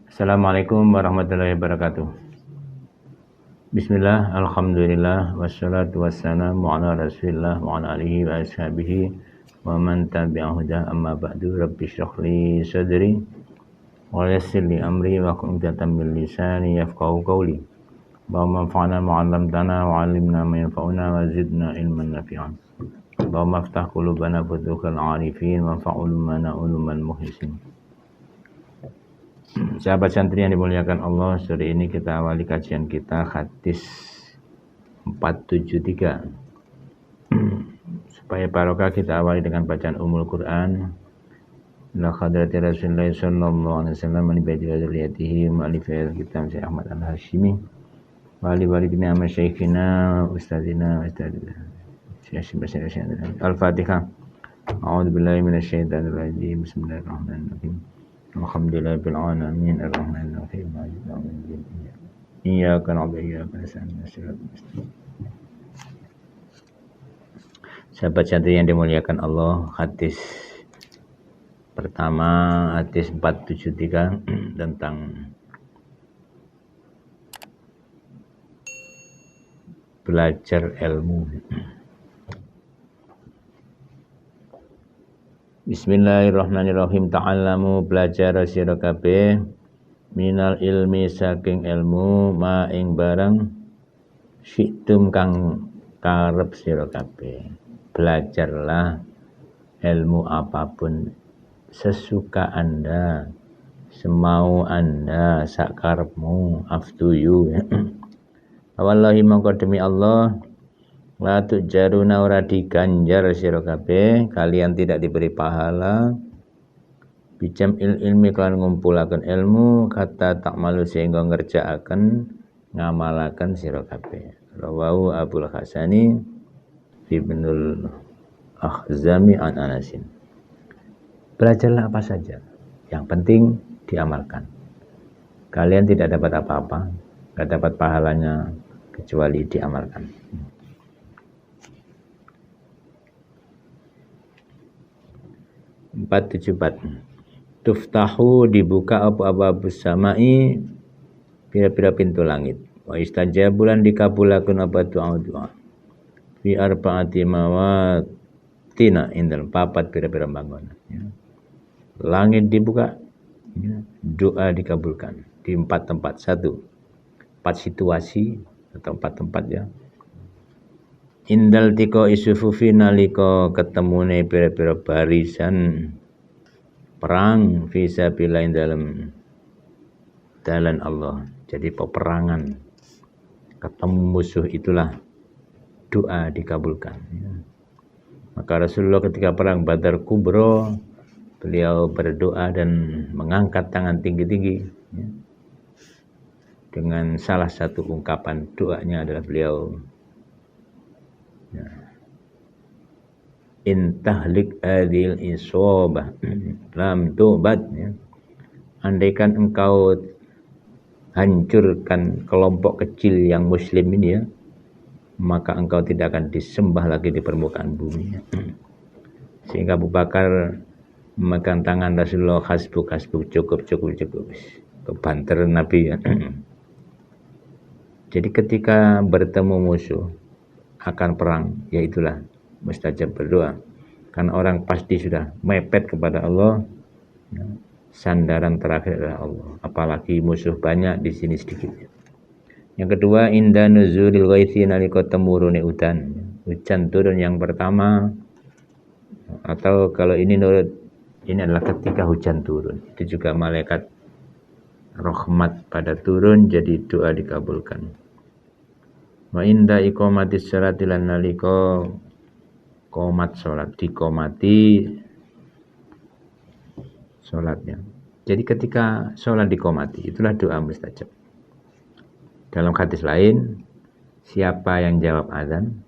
Assalamualaikum warahmatullahi wabarakatuh. Bismillah, alhamdulillah, wassalatu wassalamu ala rasulillah wa ala alihi wa ashabihi wa man tabi'ahu huda amma ba'du. Rabbi shrah li sadri wa yassir li amri wa hlul 'uqdatam min lisani yafqahu qawli. Allahumma anfa'na ma 'allamtana wa 'allimna ma yanfa'una wa zidna ilman nafi'an. Allahumma iftah qulubana futuhal 'arifin wa fa'ulumana uluman muhlisin. Sahabat santri yang dimuliakan Allah, sore ini kita awali kajian kita hadis 473. Supaya barokah kita awali dengan bacaan Ummul Quran. La hadrati Rasulullah sallallahu alaihi wasallam min baiti dzurriyyatihi mu'allif kitab Syekh Ahmad Al-Hashimi wa ali walidina masyayikhina ustadzina ustadzina. Al-Fatihah. A'udzu billahi minasyaitonir rajim. Bismillahirrahmanirrahim. Alhamdulillah bil alamin arrahmanir rahim maliki yaumiddin iyyaka na'budu wa iyyaka nasta'in ihdinas siratal. Sahabat santri yang dimuliakan Allah, hadis pertama, hadis 473 tentang belajar ilmu. Bismillahirrahmanirrahim. Ta'allamu, belajar sira kabeh minal ilmi saking ilmu ma ing barang syi'tum kang karep sira kabeh. Belajarlah ilmu apapun sesuka Anda, semau Anda, sakarepmu, after you. Wallahi mongko demi Allah, la tujaruna ora diganjar sira kabeh, kalian tidak diberi pahala bijam ilmi kalian ngumpulaken ilmu kata tak malu sehingga ngerjaaken ngamalaken sira kabeh. Rawahu Abul Hasani Ibnul Akhzami an Anasin. Belajarlah apa saja, yang penting diamalkan. Kalian tidak dapat apa-apa, tidak dapat pahalanya kecuali diamalkan. 474. Tuftahu, dibuka abu-abus samai, pira-pira pintu langit. Wa istajabulan dikabulakeun apa doa-doa. Fi arba'ati mawatina indal papat pira-pira bangun. Ya. Langit dibuka, ya. Doa dikabulkan di 4 tempat. 1, 4 situasi atau 4 tempat, ya. Indal tiko isufufi nalika ketemune pira-pira barisan perang fisabilillah dalam dalan Allah. Jadi peperangan ketemu musuh itulah doa dikabulkan, ya. Maka Rasulullah ketika perang Badar Kubro, beliau berdoa dan mengangkat tangan tinggi-tinggi, ya. Dengan salah satu ungkapan doanya adalah beliau, ya, intahlik adil isobah lam tubat, ya. Andaikan engkau hancurkan kelompok kecil yang muslim ini, ya, maka engkau tidak akan disembah lagi di permukaan bumi, ya. Sehingga Abu Bakar memegang tangan Rasulullah, hasbuk cukup kebanter Nabi, ya. Jadi ketika bertemu musuh akan perang, yaitulah mustajab berdoa. Karena orang pasti sudah mepet kepada Allah, ya. Sandaran terakhir adalah Allah. Apalagi musuh banyak, di sini sedikit. Yang kedua, inda nuzulil ghaithi nalika temurune udan. Hujan turun yang pertama, atau kalau ini menurut ini adalah ketika hujan turun. Itu juga malaikat rahmat pada turun, jadi doa dikabulkan. Wa inda iqamatis sholati lan nalika qomat salat, diqomati salatnya. Jadi ketika salat diqomati, itulah doa mustajab. Dalam hadis lain, siapa yang jawab azan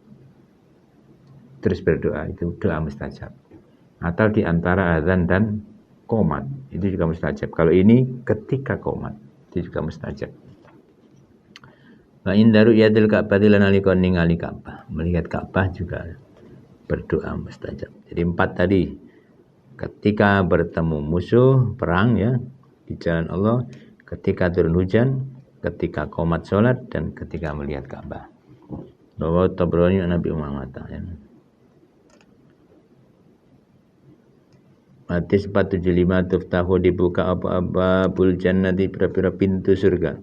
terus berdoa, itu doa mustajab. Atau di antara azan dan qomat, itu juga mustajab. Kalau ini ketika qomat, itu juga mustajab. Wa inda ru'yatil Ka'bah lan nalika ningali Ka'bah, melihat Ka'bah juga berdoa mustajab. Jadi 4 tadi, ketika bertemu musuh perang, ya, di jalan Allah, ketika turun hujan, ketika qomat sholat, dan ketika melihat Ka'bah. Bahwa Tabrani Nabi Muhammad. Hadis 475 tuftahu dibuka apa jannati pira-pira pintu surga.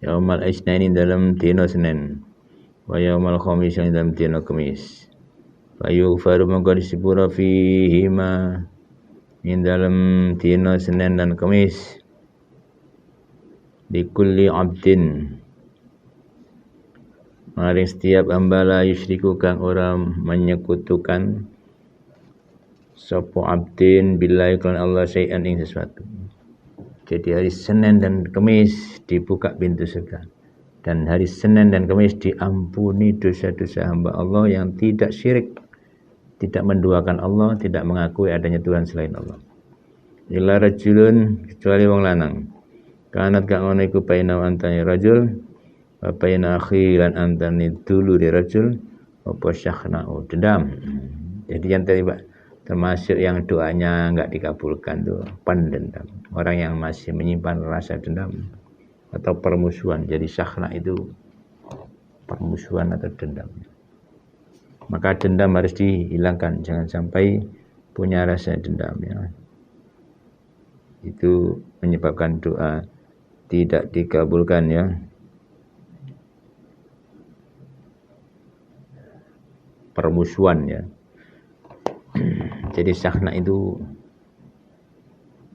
Yaumal isnaini dalam dina Senin. Wa yaumal khamis dalam dina Kamis. Fa yughfaru mongko disepura fihima ing dalam dina Senin dan Kamis. Di kulli abdin maring setiap hamba la yusyriku kang ora menyekutukan sapa abdin billahi kan Allah syai'an ing sesuatu. Jadi hari Senin dan Kamis dibuka pintu surga. Dan hari Senin dan Kamis diampuni dosa-dosa hamba Allah yang tidak syirik, tidak menduakan Allah, tidak mengakui adanya Tuhan selain Allah. Illa rajulun kecuali wong lanang. Kanat kang ono iku baina antane rajul wa baina akhi lan antane dulure rajul apa syakhna'u dendam. Jadi yang termasuk yang doanya enggak dikabulkan tuh pendendam. Orang yang masih menyimpan rasa dendam atau permusuhan. Jadi syakhna itu permusuhan atau dendam. Maka dendam harus dihilangkan, jangan sampai punya rasa dendam ya. Itu menyebabkan doa tidak dikabulkan ya. Permusuhan ya. Jadi syakhna itu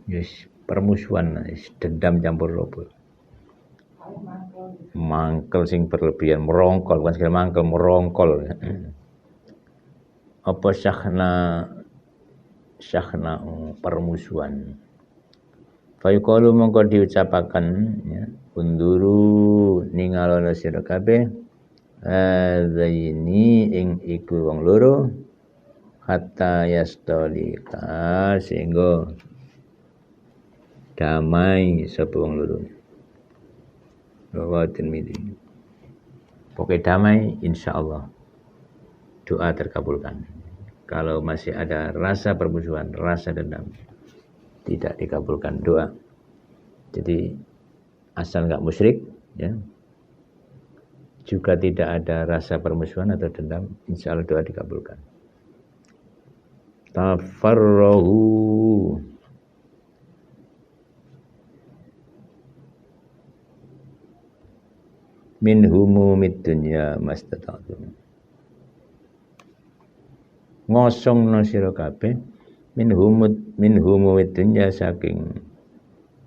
yes, permusuhan, dendam campur lobo. Mangkel sing berlebihan, merongkol, bukan sekali mangkel, merongkol. Apa syakhna permusuhan. Fayuqalu mongko diucapakan ya, unduru ningalono sira kabeh zaini ing iku wong loro hatta yastolika sehingga damai sapa wong loro. Rawahu Tirmidzi. Pokoknya damai insyaallah doa terkabulkan. Kalau masih ada rasa permusuhan, rasa dendam, tidak dikabulkan doa. Jadi asal enggak musyrik ya. Juga tidak ada rasa permusuhan atau dendam, insyaallah doa dikabulkan. Tafarrahu min humumid dunya mastata'tum. Ngosongno sira kabeh min humumid dunya saking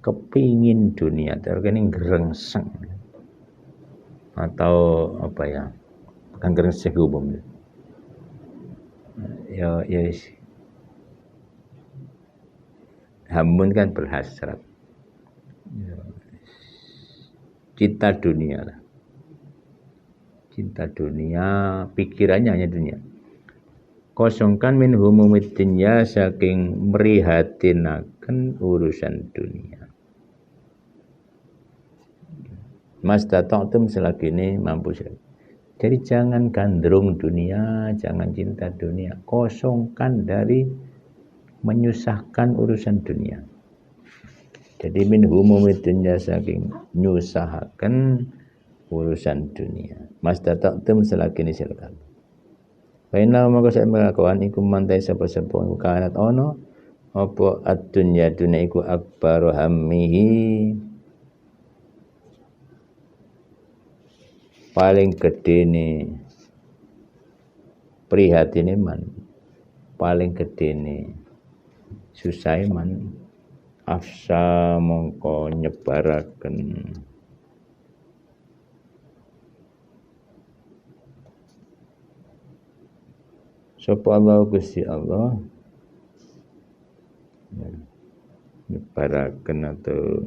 kepingin dunia, terkene grengseng atau apa ya? Bukan grengseng umum. Ya hamun kan berhasrat. Ya, cinta dunia lah. Cinta dunia, pikirannya hanya dunia. Kosongkan min humumid dunya saking merihatinaken urusan dunia. Mastata'tum selagi ini mampu sih. Jadi jangan gandrung dunia, jangan cinta dunia. Kosongkan dari menyusahkan urusan dunia. Jadi min humumid dunya saking nyusahaken urusan dunia. Mastata'tum selagi ini silakan. Baina maka saya melakukan iku mantai sapa-sapa iku kanat ono apa ad-dunya dunya iku akbaru hammihi paling gedene prihatine man, paling gedene susahe man, afsa mongko nyebaraken sapa Allah Gusti Allah nyebaraken atau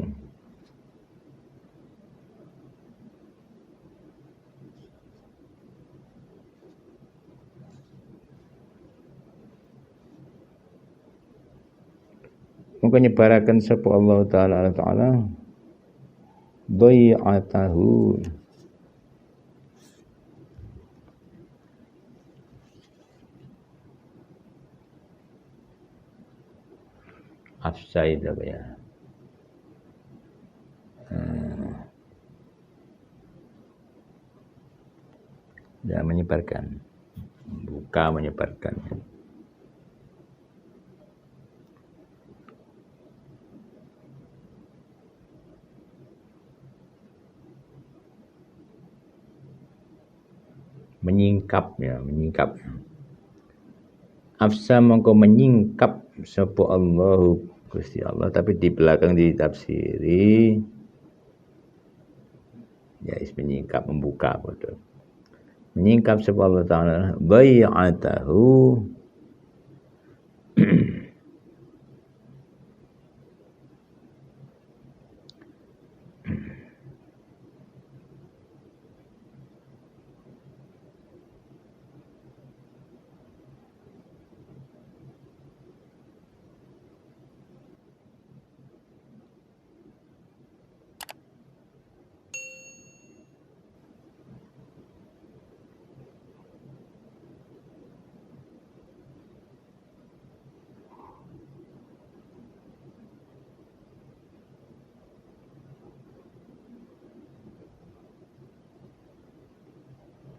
mongko nyebaraken sapa Allah taala dhai'atahu afsa itu apa ya? ya menyebarkan, buka menyebarkan. Menyingkap ya, menyingkap. Afsa mongko menyingkap sapa Allahu Gusti Allah, tapi di belakang ditafsiri ya menyingkap, membuka bodoh. Menyingkap sapa Allah Ta'ala bai'atahu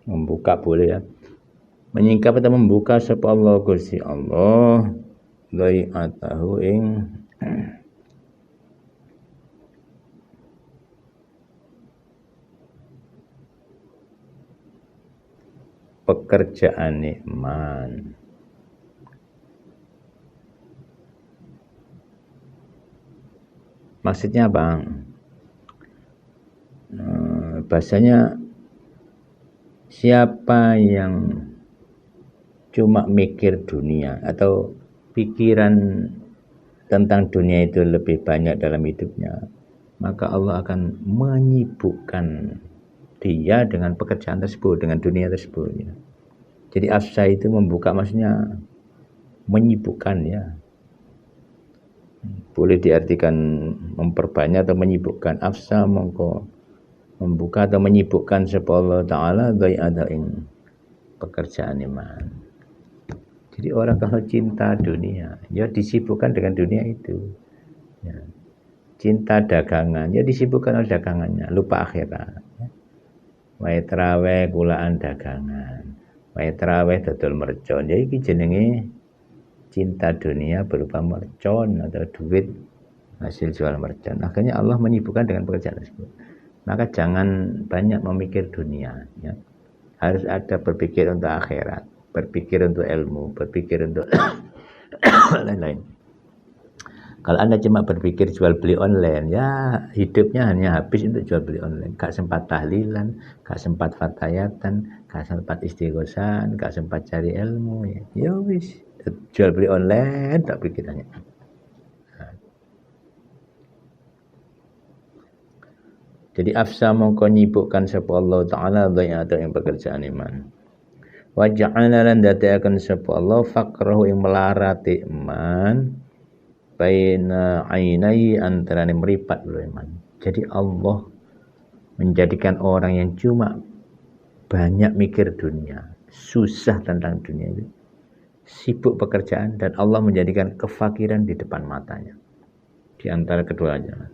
membuka boleh ya. Menyingkap atau membuka sapa Allah Gusti Allah bai'atahu ing pekerjaan iman. Maksudnya apa? Bahasanya siapa yang cuma mikir dunia atau pikiran tentang dunia itu lebih banyak dalam hidupnya, maka Allah akan menyibukkan dia dengan pekerjaan tersebut, dengan dunia tersebut ya. Jadi afsa itu membuka, maksudnya menyibukkan ya. Boleh diartikan memperbanyak atau menyibukkan. Afsa mongko membuka atau menyibukkan sapa Allah Ta'ala bai'adain pekerjaan iman. Jadi orang kalau cinta dunia ya disibukkan dengan dunia itu ya. Cinta dagangan ya disibukkan oleh dagangannya, lupa akhirat ya. Wae traweh kulaan dagangan, wae traweh dodol mercon, ya iki jenenge cinta dunia berupa mercon atau duit hasil jual mercon. Akhirnya Allah menyibukkan dengan pekerjaan tersebut. Maka jangan banyak memikir dunia ya. Harus ada berpikir untuk akhirat, berpikir untuk ilmu, berpikir untuk lain-lain. Kalau Anda cuma berpikir jual beli online, ya hidupnya hanya habis untuk jual beli online. Gak sempat tahlilan, gak sempat fatayatan, gak sempat istighosan, gak sempat cari ilmu ya. Ya wis, jual beli online tak pikirannya. Jadi afsa mongko nyibukkan sapa Allah Ta'ala dhai'ata ing pekerjaan iman. Wa ja'ala lan dadekaken sapa Allah faqrahu ing melarati iman baina ainai antarane meripat lho iman. Jadi Allah menjadikan orang yang cuma banyak mikir dunia, susah tentang dunia itu, sibuk pekerjaan, dan Allah menjadikan kefakiran di depan matanya di antara keduanya.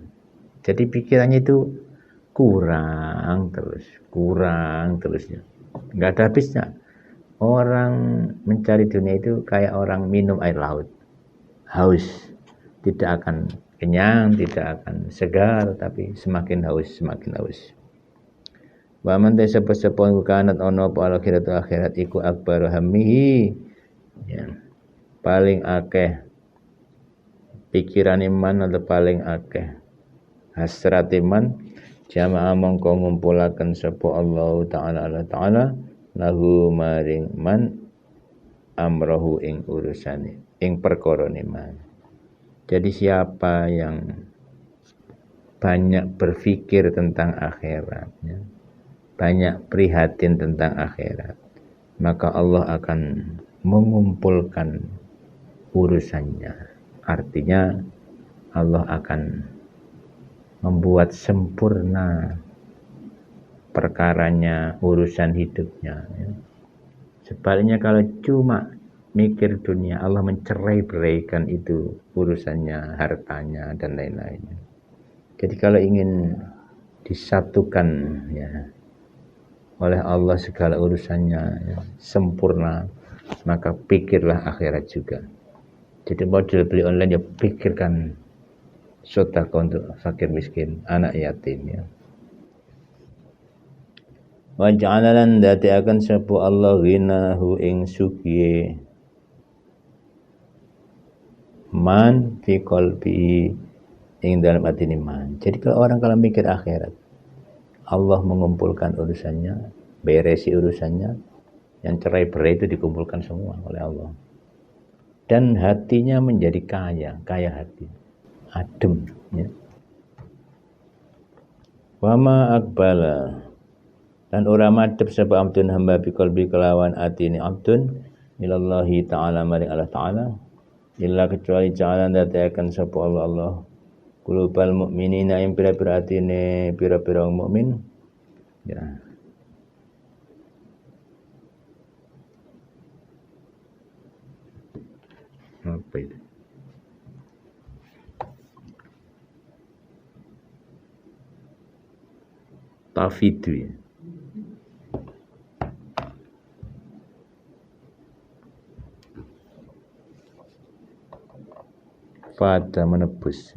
Jadi pikirannya itu kurang terusnya, nggak ada habisnya. Orang mencari dunia itu kayak orang minum air laut, haus, tidak akan kenyang, tidak akan segar, tapi semakin haus. Wa man tasabba kanat ono apa akhirat iku akbar hammihi ya, paling akeh pikiran iman atau paling akeh hasrat iman, jamaah mongko ngumpulaken sapa Allah Ta'ala lahu maring man amrohu ing urusane ing perkara iman. Jadi siapa yang banyak berpikir tentang akhirat ya, banyak prihatin tentang akhirat, maka Allah akan mengumpulkan urusannya. Artinya Allah akan membuat sempurna perkaranya, urusan hidupnya ya. Sebaliknya kalau cuma mikir dunia, Allah mencerai-beraikan itu urusannya, hartanya dan lain-lainnya. Jadi kalau ingin disatukan ya oleh Allah segala urusannya ya, sempurna, maka pikirlah akhirat juga. Jadi model beli online ya pikirkan sedekah untuk fakir miskin, anak yatim ya. Wa ja'ala lan dadiaken sapa Allah ghinahu ing sugiye man fi qalbi ing dalam atine man. Jadi kalau mikir akhirat, Allah mengumpulkan urusannya, beresi urusannya, yang cerai berai itu dikumpulkan semua oleh Allah. Dan hatinya menjadi kaya hati, adem ya. Wama akbala dan ora madhep sapa abdun hamba bi qalbi kelawan atine abdun ilallahi ta'ala maring Allah ta'ala illa kecuali ja'ala dadiaken sapa Allah qulubal mukminina ing pira-pira atine pira-pira mukmin ya. Apa itu? Tafidu ya. Pada menebus.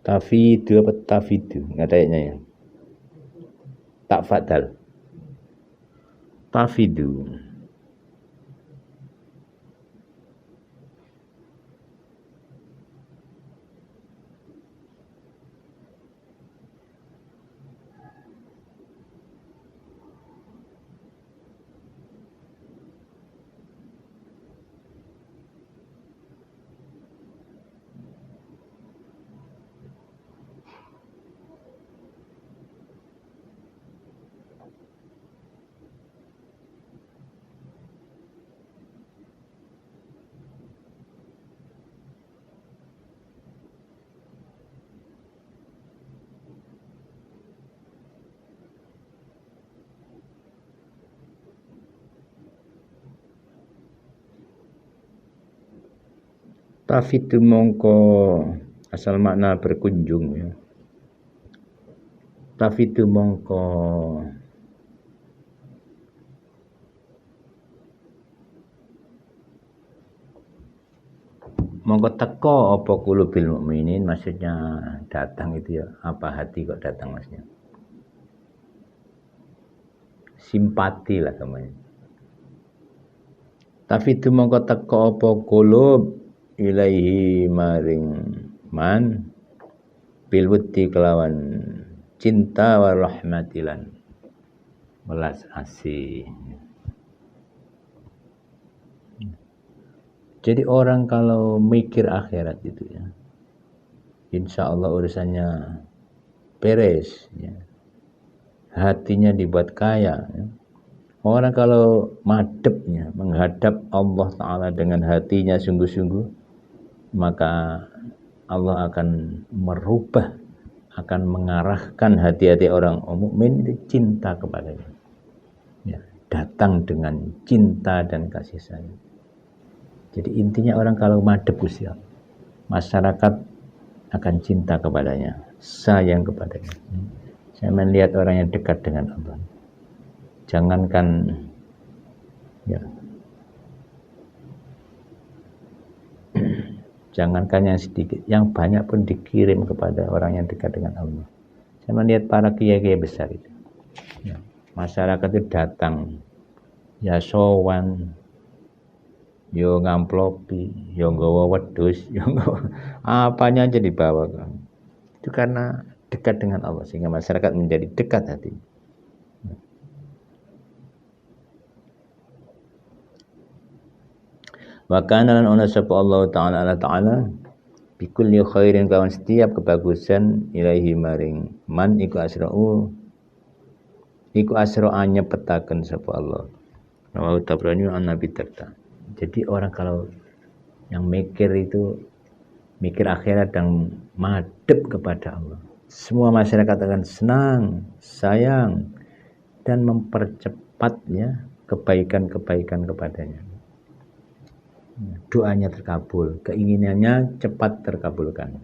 Tafidu apa tafidu? Nggak kayaknya ya. Tak fadal. Tafidu. Tafidu mongko asal makna berkunjung ya. Tafidu mongko teko apa qulubil mukminin, maksudnya datang itu ya, apa hati kok datang maksudnya. Simpati lah namanya. Tafidu mongko teko apa qulub ilaihi maring man bil wutti kelawan cinta wa rahmatilan welas asih. Jadi orang kalau mikir akhirat itu ya, insya Allah urusannya beres ya. Hatinya dibuat kaya ya. Orang kalau madepnya menghadap Allah Ta'ala dengan hatinya sungguh-sungguh, maka Allah akan merubah, akan mengarahkan hati-hati orang mukmin itu cinta kepadanya ya, datang dengan cinta dan kasih sayang. Jadi intinya orang kalau madhep Gusti Allah, masyarakat akan cinta kepadanya, sayang kepadanya. Saya melihat orang yang dekat dengan Allah, jangankan ya, jangankan yang sedikit, yang banyak pun dikirim kepada orang yang dekat dengan Allah. Saya melihat para kiai-kiai besar itu ya, masyarakat itu datang ya sowan, yo ngamplopi, yo nggawa wedhus, yo nggawa apanya aja dibawa kan. Itu karena dekat dengan Allah sehingga masyarakat menjadi dekat hati. Wa kana lan ana sapa Allah Ta'ala bi kulli khairin kawan setiap kebagusan ilahi maring man iku asra nyepetaken sapa Allah. Rawahu Tabrani an Nabi Darda. Jadi orang kalau yang mikir itu mikir akhirat dan madhep kepada Allah, semua masyarakat akan senang, sayang dan mempercepatnya kebaikan-kebaikan kepadanya. doanya terkabul, keinginannya cepat terkabulkan.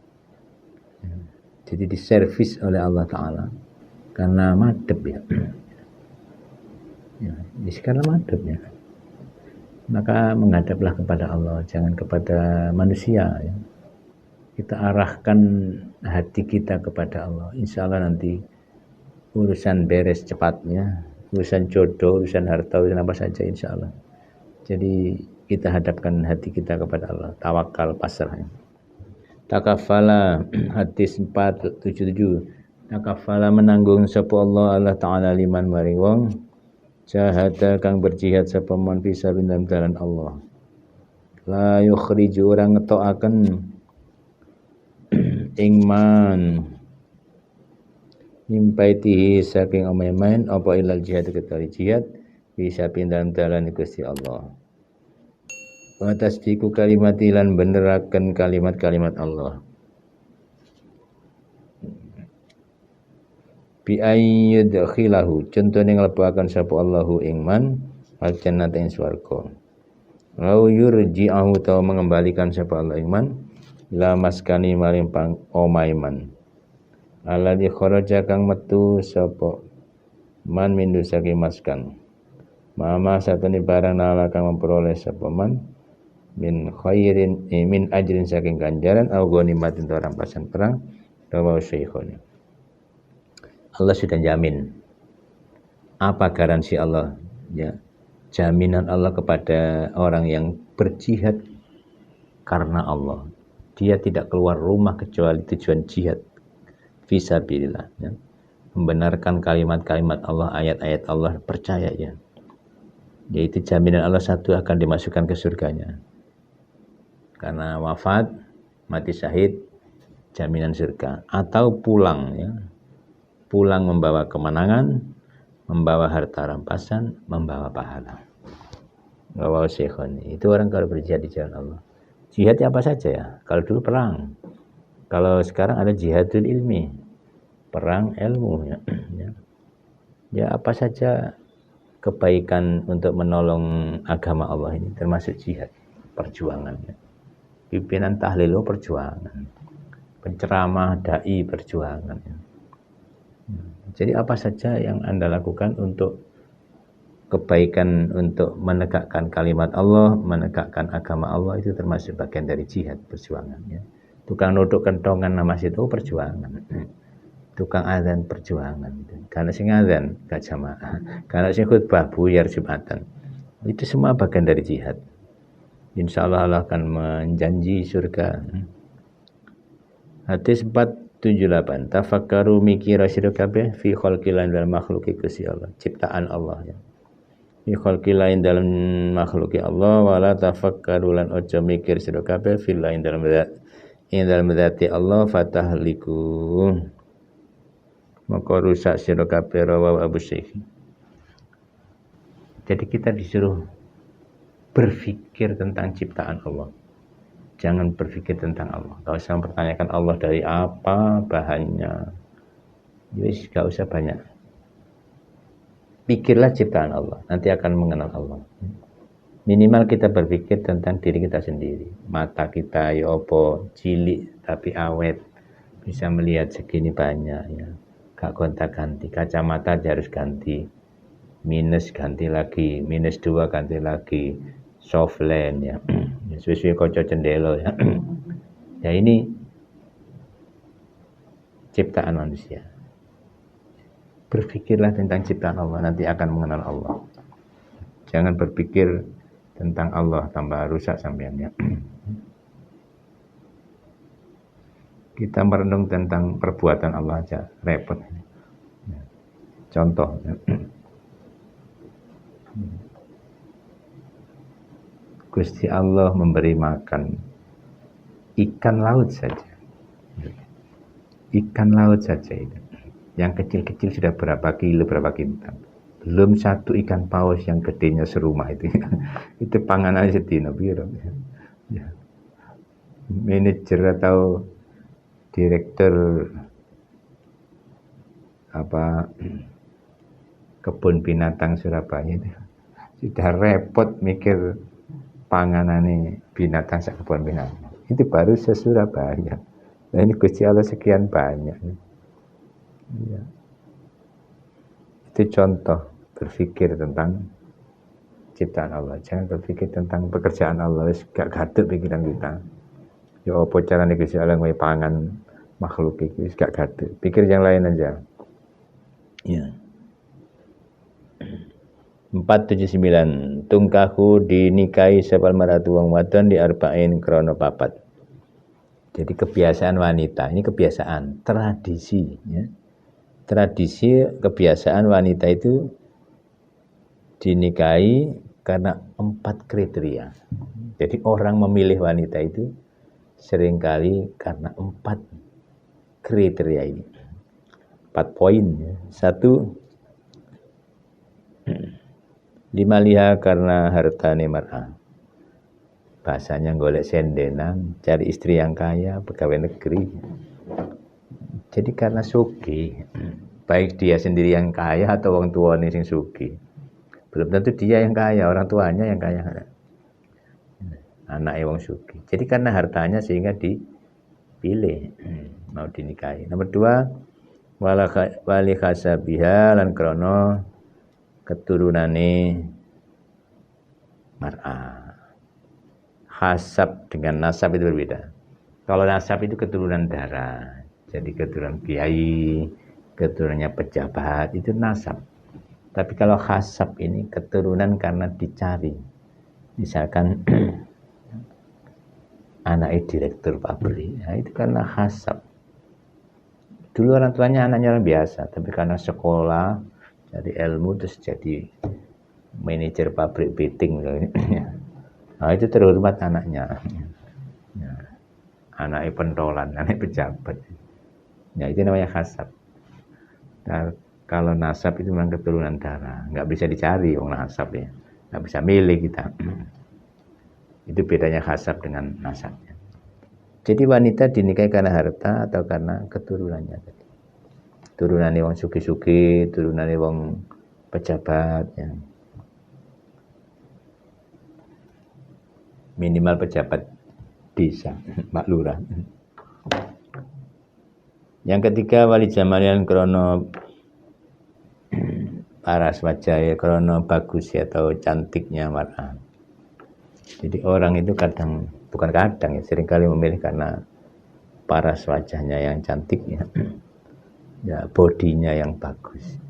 Jadi diservis oleh Allah Ta'ala karena madhep ya. Karena madhep ya. Maka menghadaplah kepada Allah, jangan kepada manusia ya. Kita arahkan hati kita kepada Allah. Insya Allah nanti urusan beres cepatnya, urusan jodoh, urusan harta, urusan apa saja insya Allah. Jadi kita hadapkan hati kita kepada Allah, tawakal, pasrah. Takafala hadis 477. Takafala menanggung sapa Allah Ta'ala liman maring wong jahada kang berjihad sapa man bisa dalam jalan Allah. La yukhriju orang ngetokaken ingman mimpaitihi saking omemen apa ilal jihad kecuali jihad bisa dalam jalan Gusti Allah. Wa tasdiqu kalimati lan beneraken kalimat-kalimat Allah. Bi ayyudkhilahu contone nglebuaken sapa Allahu ing man al jannata ing swarga. Lau yurji'ahu tahu mengembalikan sapa Allah ing man la maskani maring pang omaiman. Alladzi kharaja kang metu sapa man min saking maskan. Mama satune barang nala kang memperoleh sapa man min khairin min ajrin saking ganjaran au ghanimatin rampasan perang rawahu Syekhoni. Allah sudah jamin. Apa garansi Allah? Ya, jaminan Allah kepada orang yang berjihad karena Allah. Dia tidak keluar rumah kecuali tujuan jihad fisabilillah ya. Membenarkan kalimat-kalimat Allah, ayat-ayat Allah, percaya ya. Yaitu jaminan Allah satu akan dimasukkan ke surganya. Karena wafat, mati syahid, jaminan surga. Atau pulang ya. Pulang membawa kemenangan, membawa harta rampasan, membawa pahala. Rawahu Syekhoni. Itu orang kalau berjihad di jalan Allah. Jihad apa saja ya? Kalau dulu perang. Kalau sekarang ada jihadul ilmi. Perang ilmu ya. Ya apa saja kebaikan untuk menolong agama Allah ini termasuk jihad, perjuangan ya. Pimpinan tahlil perjuangan, penceramah dai perjuangan ya. Jadi apa saja yang Anda lakukan untuk kebaikan, untuk menegakkan kalimat Allah, menegakkan agama Allah, itu termasuk bagian dari jihad, perjuangan ya. Tukang nuduk kentongan nama situ perjuangan. Tukang azan perjuangan. Karena sing azan gak jamaah. Karena sing khutbah buyar Jumatan. Itu semua bagian dari jihad. Insya Allah Allah akan menjanji surga. Hadis 478. Tafakkaru mikira sira kabeh fi khalqil dalam makhluki Gusti Allah, ciptaan Allah ya. Fi khalqil dalam makhluki Allah wala tafakkaru lan aja mikir sira kabeh fil lain dalam zati Allah fatahliku. Maka rusak sira kabeh rawahu Abu Syekh. Jadi kita disuruh berpikir tentang ciptaan Allah. Jangan berpikir tentang Allah. Kalau usah mempertanyakan Allah dari apa bahannya. Jadi gak usah banyak. Pikirlah ciptaan Allah. Nanti akan mengenal Allah. Minimal kita berpikir tentang diri kita sendiri. Mata kita ya apa cilik tapi awet. Bisa melihat segini banyak ya. Gak gonta-ganti. Kacamata harus ganti. Minus ganti lagi. Minus 2 ganti lagi. Softland ya. Sesuai kaca cendelo ya. Ya ini ciptaan manusia. Berpikirlah tentang ciptaan Allah, nanti akan mengenal Allah. Jangan berpikir tentang Allah tambah rusak sampeannya. Kita merenung tentang perbuatan Allah aja repot. Contoh ya. Gusti Allah memberi makan ikan laut saja. Ikan laut saja itu. Yang kecil-kecil sudah berapa kilo, berapa kintal. Belum satu ikan paus yang gedenya serumah itu. Itu panganan sedina piro. Ya. Manajer atau direktur kebun binatang Surabaya itu sudah repot mikir panganane binatang sak kebon binatang. Itu baru se-Surabaya. Nah ini Gusti Allah sekian banyak. Ya. Itu contoh berpikir tentang ciptaan Allah. Jangan berpikir tentang pekerjaan Allah. Gak gadut pikiran kita. Ya apa carane Gusti Allah ngowe pangan makhluk itu gak gadut. Pikir yang lain aja. Ya. 479 tungkahu dinikahi sepal maratu wong wadon di arba'in krono papat. Jadi kebiasaan wanita, ini kebiasaan, tradisi ya. Tradisi kebiasaan wanita itu dinikahi karena 4 kriteria. Jadi orang memilih wanita itu seringkali karena 4 kriteria ini. 4 poin ya. 1, lima liha karena hartane mar'ah. Bahasanya golek sendenan, cari istri yang kaya, pegawai negeri. Jadi karena sugih, baik dia sendiri yang kaya atau orang tuanya sing sugih. Belum tentu dia yang kaya, orang tuanya yang kaya. Anaknya wong sugih. Jadi karena hartanya sehingga dipilih mau dinikahi. Nomor 2, wali khasabiha lan krono keturunane mar'ah. Hasab dengan nasab itu berbeda. Kalau nasab itu keturunan darah, jadi keturunan kiai, keturunannya pejabat, itu nasab. Tapi kalau hasab ini keturunan karena dicari. Misalkan anaknya direktur pabrik, nah itu karena hasab. Dulu orang tuanya anaknya orang biasa, tapi karena sekolah, jadi ilmu terus jadi manajer pabrik beating. Nah itu terhormat anaknya. Ya. Anaknya pentolan, anaknya pejabat. Ya itu namanya hasab. Nah, kalau nasab itu memang keturunan darah, nggak bisa dicari orang nasab ya, nggak bisa milih kita. Itu bedanya hasab dengan nasabnya. Jadi wanita dinikahi karena harta atau karena keturunannya. Turunannya wong suki-suki, turunannya wong pejabat ya. Minimal pejabat desa, Pak Lurah. Yang ketiga, wali jamalian krono paras wajah, krono bagus atau cantiknya mar'ah. Jadi orang itu bukan kadang ya, seringkali memilih karena paras wajahnya yang cantik ya, bodinya yang bagus.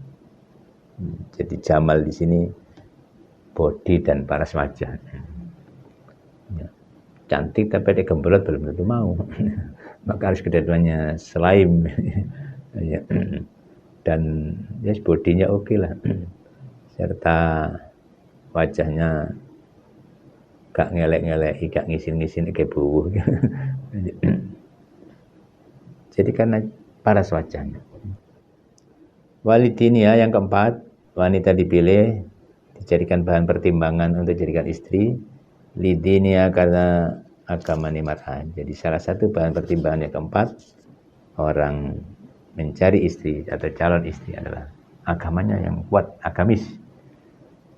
Jadi jamal di sini bodi dan paras wajah. Ya. Cantik tapi dia gembrot belum tentu mau. Maka harus kedua-duanya selaim. Ya. Dan ya bodinya oke lah. Serta wajahnya gak ngelek-ngelek, gak ngisin-ngisin kayak buuh. Jadi karena paras wajahnya. Walidinia yang keempat, wanita dipilih dijadikan bahan pertimbangan untuk dijadikan istri. Lidinia karena agama mar'ah. Jadi salah satu bahan pertimbangan yang keempat, orang mencari istri atau calon istri adalah agamanya yang kuat, agamis.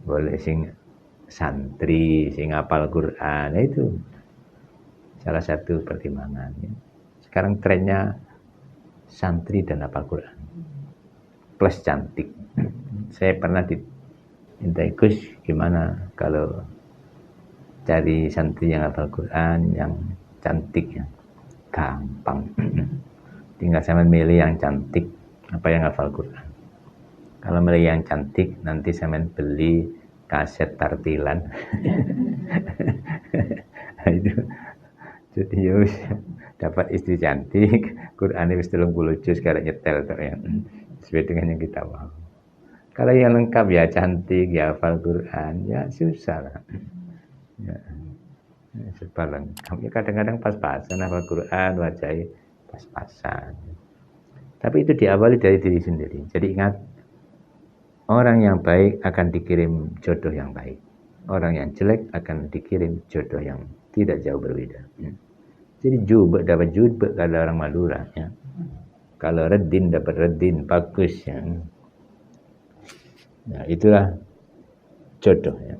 Boleh sing santri, sing hafal Quran, itu salah satu pertimbangan. Sekarang trennya santri dan hafal Quran plus cantik. Saya pernah diminta Gus, gimana kalau cari santri yang hafal Quran, yang cantik ya? Gampang. Tinggal saya milih yang cantik, apa yang hafal Quran. Kalau milih yang cantik, nanti saya beli kaset tartilan. Itu. Jadi ya dapat istri cantik, Quran wis 30 juz karek nyetel tok ya. Sesuai dengan yang kita mau. Kalau yang lengkap ya cantik, ya hafal Quran, ya susah lah. Ya, serba lengkap. Ya kadang-kadang pas-pasan hafal Quran, wajahnya pas-pasan. Tapi itu diawali dari diri sendiri. Jadi ingat, orang yang baik akan dikirim jodoh yang baik. Orang yang jelek akan dikirim jodoh yang tidak jauh berbeda. Jadi jubek dapat jubek kalau orang Madura. Ya. Kalau redin dapat redin, bagus ya. Nah itulah jodoh ya.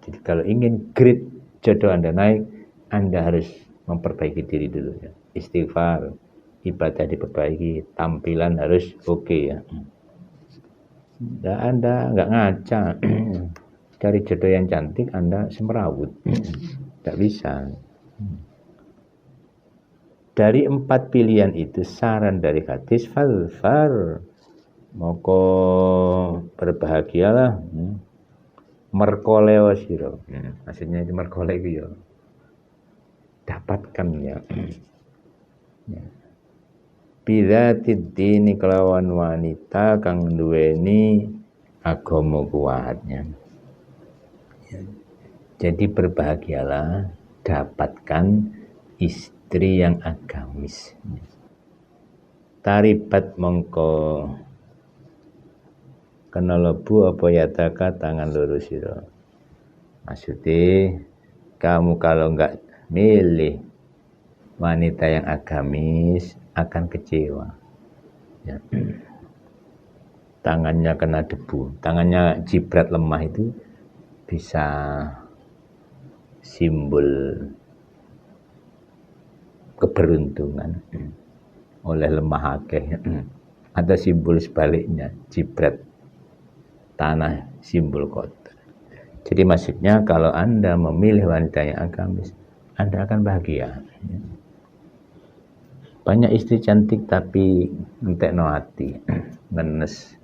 Jadi kalau ingin grade jodoh Anda naik, Anda harus memperbaiki diri dulu ya. Istighfar, ibadah diperbaiki, tampilan harus oke ya. Nah, Anda nggak ngaca, cari jodoh yang cantik, Anda semrawut, nggak bisa. Dari 4 pilihan itu, saran dari hadis, falfar, moko berbahagialah, merkoleo siro, maksudnya itu merkoleo ya, dapatkan ya. Bila tidini kelawan wanita kang duweni agama kuatnya. Jadi berbahagialah, dapatkan istri yang agamis. Taribat mongko kena lebu apa yataka tangan loro sira. Maksudnya kamu kalau enggak milih wanita yang agamis akan kecewa. Ya. Tangannya kena debu, tangannya jibrat lemah itu bisa simbol keberuntungan oleh lemah akeh. Ada simbol sebaliknya, jibrat tanah simbol kotor. Jadi maksudnya kalau Anda memilih wanita yang agamis, Anda akan bahagia. Banyak istri cantik tapi entekno hati, ngenes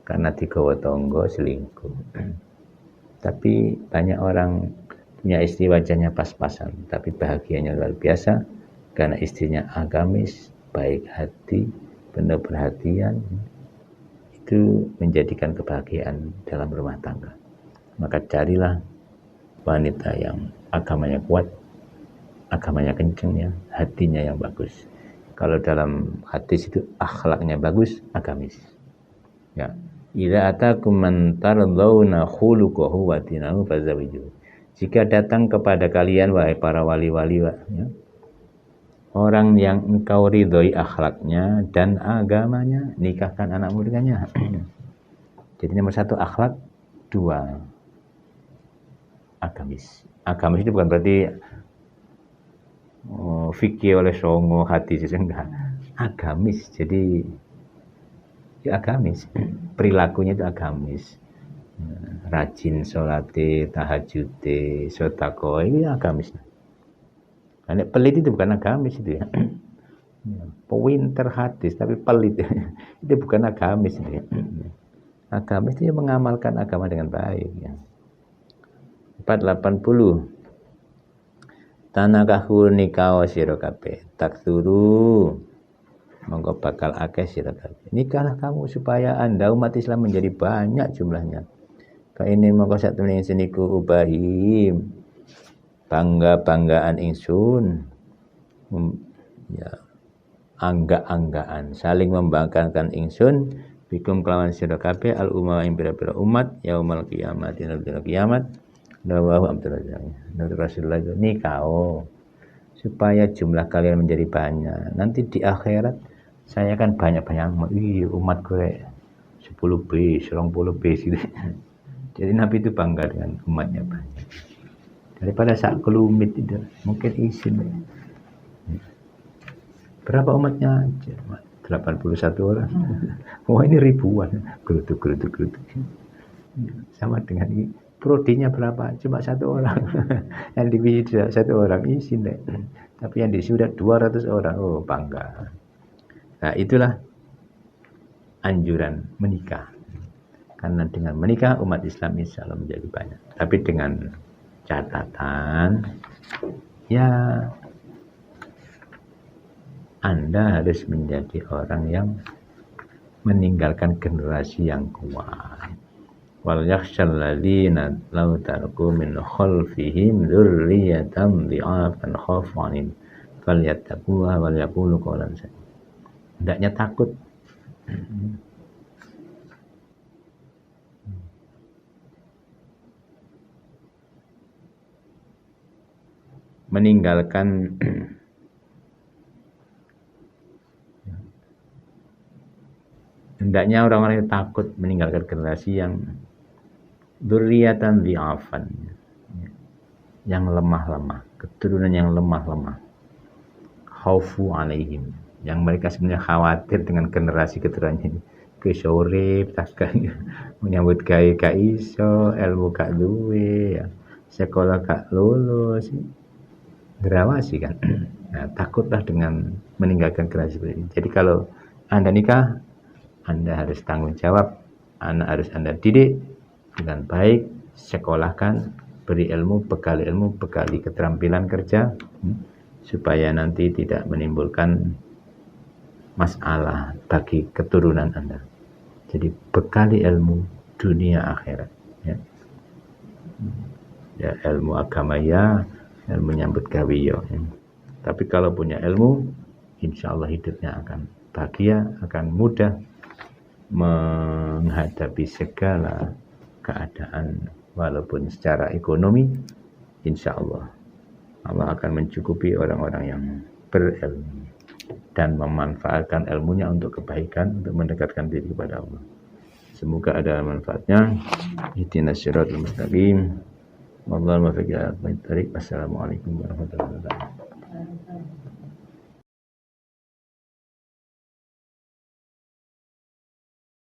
karena digawa tangga selingkuh. Tapi banyak orang punya istri wajahnya pas-pasan, tapi bahagianya luar biasa karena istrinya agamis, baik hati, penuh perhatian. Itu menjadikan kebahagiaan dalam rumah tangga. Maka carilah wanita yang agamanya kuat, agamanya kenceng ya, hatinya yang bagus. Kalau dalam hadis itu akhlaknya bagus, agamis. Ya, idza atakum man tardawna khuluquhu wa dinahu fazawiju. Jika datang kepada kalian wahai para wali-wali ya, orang yang engkau ridhoi akhlaknya dan agamanya, nikahkan anakmu dengannya. Jadi nomor 1 akhlak, 2 agamis. Agamis itu bukan berarti fikih oleh songo hati sih enggak. Agamis. Jadi ya agamis. Perilakunya itu agamis. Rajin sholate, tahajute, sodako, ini agamis. Karena pelit itu bukan agamis itu ya. Pinter hadis tapi pelit itu bukan agamis itu ya. Agamis itu mengamalkan agama dengan baik ya. 480 tanakahu nikah sira kabeh taksuru monggo bakal akeh sira kabeh. Nikahlah kamu supaya Anda umat Islam menjadi banyak jumlahnya. Fa ini monggo sak temene seniku ubahim bangga-banggaan ingsun ya angga-anggaan saling membanggakan ingsun bikum kelawan sira kabeh al umma ing pira-pira umat yaumal kiamat dina kiamat dawahu Abdurrahman Rasulullah nikah supaya jumlah kalian menjadi banyak. Nanti di akhirat saya kan banyak-banyak umat gue 10 bis, 20 bis gitu. Jadi Nabi itu bangga dengan umatnya banyak. Daripada saat kelumit itu mungkin izin. Berapa umatnya? 81 orang. Wah ini ribuan. Gerutuk. Sama dengan ini. Prodinya berapa? Cuma 1 orang. Yang divisi 1 orang izin deh. Tapi yang sudah 200 orang. Oh bangga. Nah itulah anjuran menikah. Karena dengan menikah umat Islam insya Allah menjadi banyak. Tapi dengan catatan ya Anda harus menjadi orang yang meninggalkan generasi yang kuat. Wal yakhshal ladzina law taraku min khalfihim dzurriyyatan dhi'afan khafu 'alaihim falyattaqullaha wal yaqulu qawlan sadida. Hendaknya takut meninggalkan hendaknya orang-orang yang takut meninggalkan generasi yang dzurriyyatan dhi'afan yang lemah-lemah, keturunan yang lemah-lemah. Khaufu alaihim, yang mereka sebenarnya khawatir dengan generasi keturunannya ini. Ke sore takkan menyambut gawe gak iso, ilmu gak duwe, ya. Sekolah gak lulus, derawasi kan. Nah, takutlah dengan meninggalkan generasi seperti ini. Jadi kalau Anda nikah, Anda harus tanggung jawab, anak harus Anda didik dengan baik, sekolahkan, beri ilmu, bekali keterampilan kerja, supaya nanti tidak menimbulkan masalah bagi keturunan Anda. Jadi bekali ilmu dunia akhirat, ya. Ya, ilmu agama ya, ilmu nyambut gawe ya. Tapi kalau punya ilmu, insya Allah hidupnya akan bahagia, akan mudah menghadapi segala keadaan, walaupun secara ekonomi, insya Allah Allah akan mencukupi orang-orang yang berilmu dan memanfaatkan ilmunya untuk kebaikan, untuk mendekatkan diri kepada Allah. Semoga ada manfaatnya. Ihdinas siratal mustaqim. Wallahul muwaffiq ila aqwamit thoriq. Wassalamualaikum warahmatullahi wabarakatuh.